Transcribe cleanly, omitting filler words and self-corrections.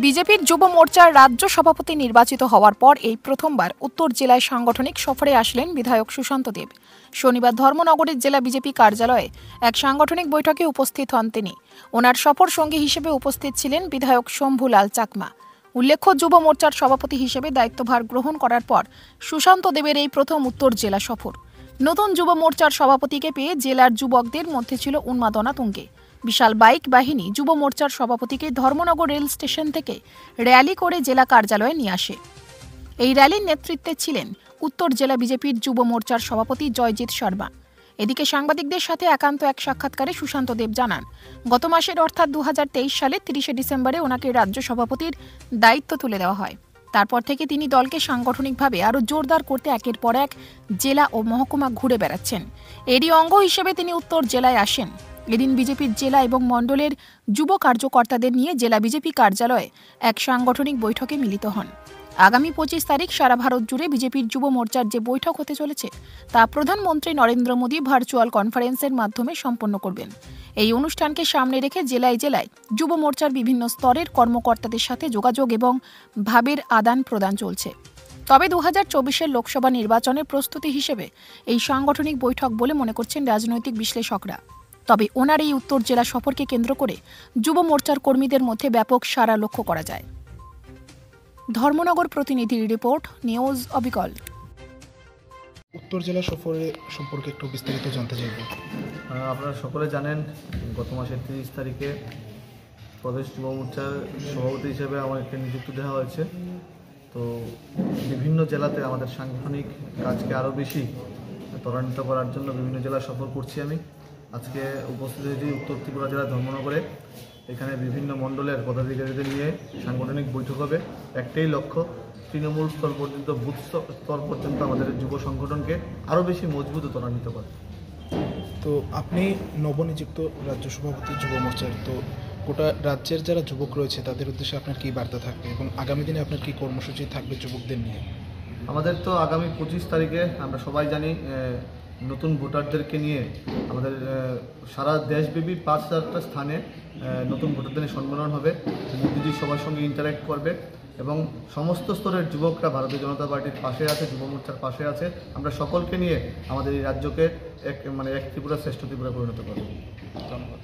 বিজেপির যুব মোর্চার রাজ্য সভাপতি নির্বাচিত হওয়ার পর এই প্রথমবার উত্তর জেলায় সাংগঠনিক সফরে আসলেন বিধায়ক সুশান্ত দেব। শনিবার ধর্মনগরের জেলা বিজেপি কার্যালয়ে এক সাংগঠনিক বৈঠকে উপস্থিত হন তিনি। ওনার সফর সঙ্গী হিসেবে উপস্থিত ছিলেন বিধায়ক শম্ভুলাল চাকমা। উল্লেখ্য, যুব মোর্চার সভাপতি হিসেবে দায়িত্বভার গ্রহণ করার পর সুশান্ত দেবের এই প্রথম উত্তর জেলা সফর। নতুন যুব মোর্চার সভাপতিকে পেয়ে জেলার যুবকদের মধ্যে ছিল উন্মাদনা তুঙ্গে। বিশাল বাইক বাহিনী যুব মোর্চার সভাপতিকে ধর্মনগর রেল স্টেশন থেকে র্যালি করে জেলা কার্যালয়ে নিয়ে আসে। এই র্যালির নেতৃত্বে ছিলেন উত্তর জেলা বিজেপির যুব মোর্চার সভাপতি জয়জিৎ শর্মা। এদিকে সাংবাদিকদের সাথে একান্ত এক সাক্ষাৎকারে সুশান্ত দেব জানান, গত মাসের অর্থাৎ 2023 সালের 30শে ডিসেম্বরে ওনাকে রাজ্য সভাপতির দায়িত্ব তুলে দেওয়া হয়। তারপর থেকে তিনি দলকে সাংগঠনিকভাবে আরও জোরদার করতে একের পর এক জেলা ও মহকুমা ঘুরে বেড়াচ্ছেন। এরই অঙ্গ হিসেবে তিনি উত্তর জেলায় আসেন। এদিন বিজেপির জেলা এবং মণ্ডলের যুব কার্যকর্তাদের নিয়ে জেলা বিজেপি কার্যালয়ে এক সাংগঠনিক বৈঠকে মিলিত হন। আগামী 25 তারিখ সারা ভারত জুড়ে বিজেপির যুব মোর্চার যে বৈঠক হতে চলেছে তা প্রধানমন্ত্রী নরেন্দ্র মোদী ভার্চুয়াল কনফারেন্সের মাধ্যমে সম্পন্ন করবেন। এই অনুষ্ঠানকে সামনে রেখে জেলায় জেলায় যুব মোর্চার বিভিন্ন স্তরের কর্মকর্তাদের সাথে যোগাযোগ এবং ভাবের আদান প্রদান চলছে। তবে 2024-এর লোকসভা নির্বাচনের প্রস্তুতি হিসেবে এই সাংগঠনিক বৈঠক বলে মনে করছেন রাজনৈতিক বিশ্লেষকরা। তবে ওনার এই উত্তর জেলা সফরকে কেন্দ্র করে যুব মোর্চার কর্মীদের মধ্যে ব্যাপক সাড়া লক্ষ্য করা যায়। ধর্মনগর প্রতিনিধির রিপোর্ট, নিউজ অবিকল। উত্তর জেলা সফরে সম্পর্কে একটু বিস্তারিত জানতে চাইব। আপনারা সকলে জানেন, গত মাসের 30 তারিখে প্রদেশ যুব মোর্চার সভাপতি হিসেবে আমাকে নিযুক্তি দেওয়া হয়েছে। তো বিভিন্ন জেলাতে আমাদের সাংগঠনিক কাজকে আরও বেশি ত্বরান্বিত করার জন্য বিভিন্ন জেলা সফর করছি আমি। আজকে উপস্থিত হয়েছি উত্তর ত্রিপুরা জেলার ধর্মনগরে। এখানে বিভিন্ন মণ্ডলের পদাধিকারীদের নিয়ে সাংগঠনিক বৈঠক হবে। একটাই লক্ষ্য, তৃণমূল স্তর পর্যন্ত, বুথ স্তর পর্যন্ত আমাদের যুব সংগঠনকে আরও বেশি মজবুত ও ত্বরান্বিত করে। তো আপনি নবনিযুক্ত রাজ্য সভাপতি যুব মোর্চার, তো গোটা রাজ্যের যারা যুবক রয়েছে তাদের উদ্দেশ্যে আপনার কী বার্তা থাকবে এবং আগামী দিনে আপনার কী কর্মসূচি থাকবে যুবকদের নিয়ে? আমাদের তো আগামী 25 তারিখে আমরা সবাই জানি নতুন ভোটারদেরকে নিয়ে আমাদের সারা দেশব্যাপী 5-4টা স্থানে নতুন ভোটারদের সম্মেলন হবে। মোদিজি সবার সঙ্গে ইন্টারাক্ট করবে এবং সমস্ত স্তরের যুবকরা ভারতীয় জনতা পার্টির পাশে আছে, যুব মোর্চার পাশে আছে। আমরা সকলকে নিয়ে আমাদের এই রাজ্যকে এক ত্রিপুরা শ্রেষ্ঠ ত্রিপুরা পরিণত করব। ধন্যবাদ।